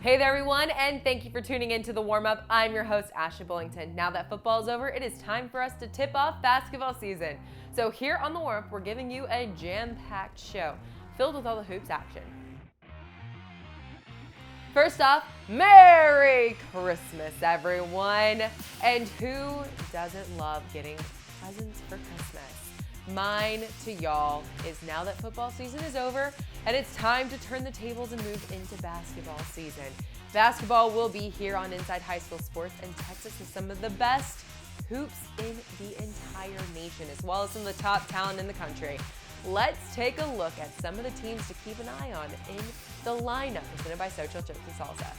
Hey there, everyone, and thank you for tuning in to the Warmup. I'm your host, Ashley Bullington. Now that football is over, it is time for us to tip off basketball season. So here on the Warmup, we're giving you a jam-packed show filled with all the hoops action. First off, Merry Christmas, everyone! And who doesn't love getting presents for Christmas? Mine to y'all is now that football season is over and it's time to turn the tables and move into basketball season. Basketball will be here on Inside High School Sports and Texas with some of the best hoops in the entire nation, as well as some of the top talent in the country. Let's take a look at some of the teams to keep an eye on in the lineup presented by Social Chips and Salsa.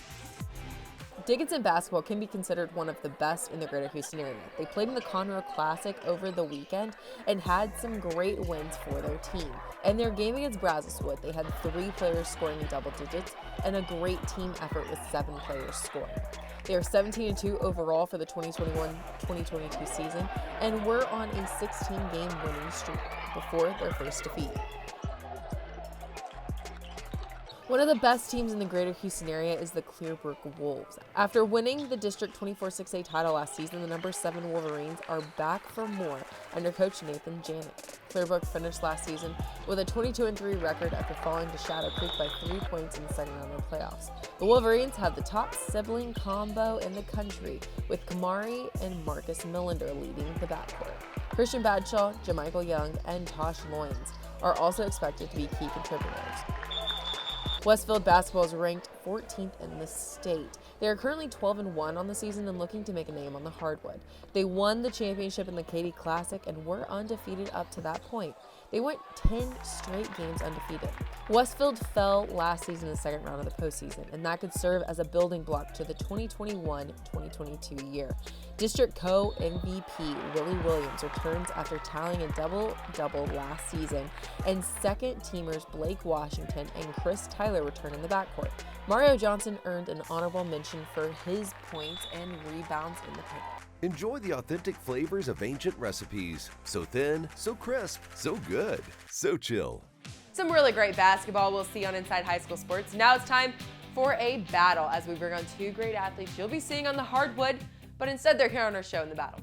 Dickinson Basketball can be considered one of the best in the greater Houston area. They played in the Conroe Classic over the weekend and had some great wins for their team. In their game against Brazoswood, they had 3 players scoring in double digits and a great team effort with 7 players scoring. They are 17-2 overall for the 2021-2022 season and were on a 16-game winning streak before their first defeat. One of the best teams in the greater Houston area is the Clearbrook Wolves. After winning the District 24-6A title last season, the number 7 Wolverines are back for more under coach Nathan Janik. Clearbrook finished last season with a 22-3 record after falling to Shadow Creek by 3 points in the second round of the playoffs. The Wolverines have the top sibling combo in the country, with Kamari and Marcus Millender leading the backcourt. Christian Badshaw, Jamichael Young, and Tosh Loins are also expected to be key contributors. Westfield Basketball is ranked 14th in the state. They are currently 12-1 on the season and looking to make a name on the hardwood. They won the championship in the Katy Classic and were undefeated up to that point. They went 10 straight games undefeated. Westfield fell last season in the second round of the postseason, and that could serve as a building block to the 2021-2022 year. District co-MVP Willie Williams returns after tallying a double-double last season, and second-teamers Blake Washington and Chris Tyler return in the backcourt. Mario Johnson earned an honorable mention for his points and rebounds in the paint. Enjoy the authentic flavors of ancient recipes. So thin, so crisp, so good, so chill. Some really great basketball we'll see on Inside High School Sports. Now it's time for a battle as we bring on 2 great athletes you'll be seeing on the hardwood, but instead they're here on our show in the battle.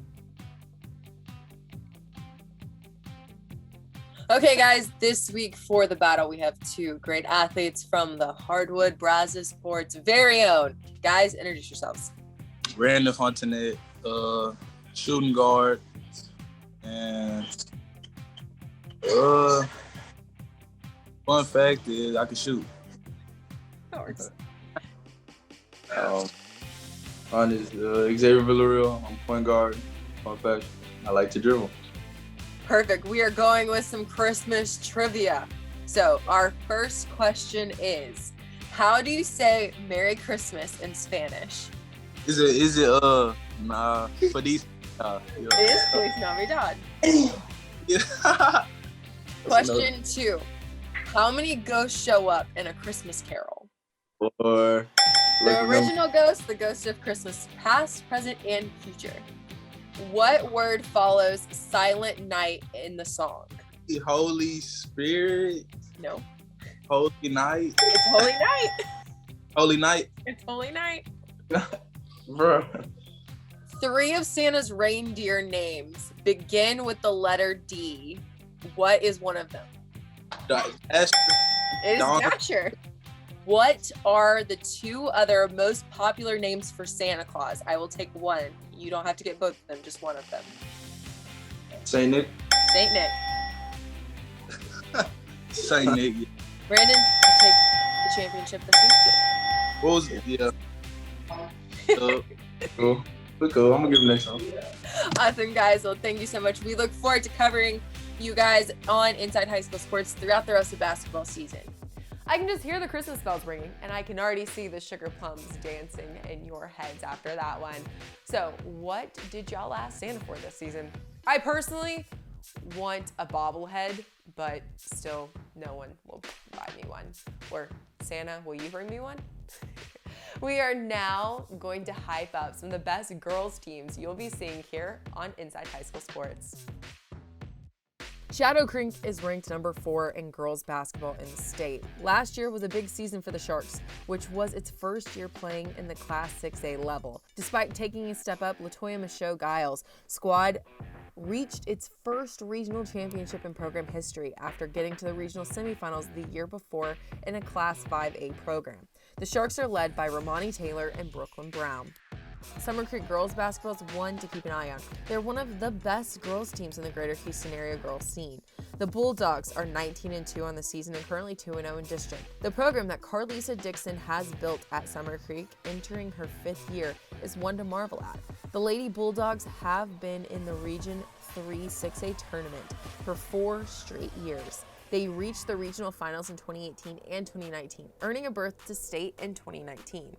Okay, guys, this week for the battle, we have 2 great athletes from the hardwood Brazos Sports' very own. Guys, introduce yourselves. Brandon Fontenette, shooting guard, and fun fact is I can shoot. That works. Mine is Xavier Villarreal. I'm point guard. Fun fact, I like to dribble. Perfect. We are going with some Christmas trivia. So our first question is, how do you say Merry Christmas in Spanish? Is it feliz? It is Feliz Navidad. Yeah. Question 2. How many ghosts show up in A Christmas Carol? Or The original ghost, the ghost of Christmas past, present, and future. What word follows Silent Night in the song? The Holy Spirit. No. Holy Night. It's Holy Night. Holy Night. It's Holy Night. Bro. 3 of Santa's reindeer names begin with the letter D. What is one of them? Astro. It is Dasher. What are the 2 other most popular names for Santa Claus? I will take one. You don't have to get both of them, just one of them. Saint Nick. Saint Nick. Saint Nick. Brandon, you take the championship this week. What was it? Yeah. Cool. We're cool. I'm gonna give him next one. Awesome, guys. Well, thank you so much. We look forward to covering you guys on Inside High School Sports throughout the rest of basketball season. I can just hear the Christmas bells ringing, and I can already see the sugar plums dancing in your heads after that one. So what did y'all ask Santa for this season? I personally want a bobblehead, but still no one will buy me one. Or Santa, will you bring me one? We are now going to hype up some of the best girls teams you'll be seeing here on Inside High School Sports. Shadow Creek is ranked number 4 in girls basketball in the state. Last year was a big season for the Sharks, which was its first year playing in the Class 6A level. Despite taking a step up, Latoya Michaud Giles' squad reached its first regional championship in program history after getting to the regional semifinals the year before in a Class 5A program. The Sharks are led by Romani Taylor and Brooklyn Brown. Summer Creek girls basketball is one to keep an eye on. They're one of the best girls teams in the greater Houston area girls scene. The Bulldogs are 19-2 on the season and currently 2-0 in district. The program that Carlisa Dixon has built at Summer Creek, entering her 5th year, is one to marvel at. The Lady Bulldogs have been in the Region 3 6A tournament for 4 straight years. They reached the regional finals in 2018 and 2019, earning a berth to state in 2019.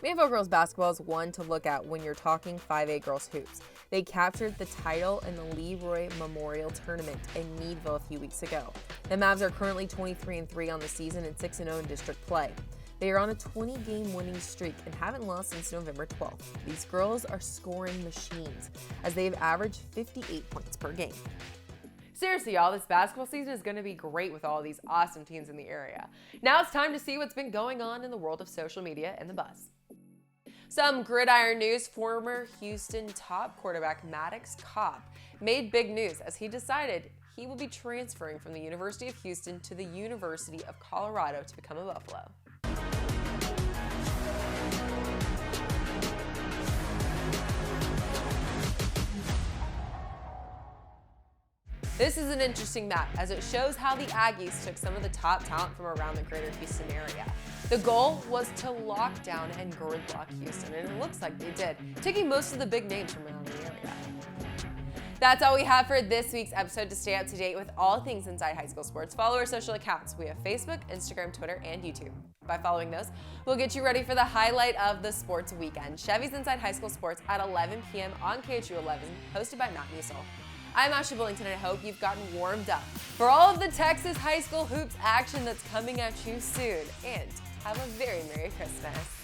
Mayville girls basketball is one to look at when you're talking 5A girls hoops. They captured the title in the Leroy Memorial Tournament in Meadville a few weeks ago. The Mavs are currently 23-3 on the season and 6-0 in district play. They are on a 20-game winning streak and haven't lost since November 12th. These girls are scoring machines, as they've averaged 58 points per game. Seriously, y'all, this basketball season is going to be great with all these awesome teams in the area. Now it's time to see what's been going on in the world of social media and the buzz. Some gridiron news: former Houston top quarterback Maddox Cobb made big news as he decided he will be transferring from the University of Houston to the University of Colorado to become a Buffalo. This is an interesting map as it shows how the Aggies took some of the top talent from around the greater Houston area. The goal was to lock down and gridlock Houston, and it looks like they did, taking most of the big names from around the area. That's all we have for this week's episode. To stay up to date with all things inside high school sports, follow our social accounts. We have Facebook, Instagram, Twitter, and YouTube. By following those, we'll get you ready for the highlight of the sports weekend, Chevy's Inside High School Sports at 11 p.m. on KHU 11, hosted by Matt Musil. I'm Ashley Bullington, and I hope you've gotten warmed up for all of the Texas high school hoops action that's coming at you soon. And have a very Merry Christmas.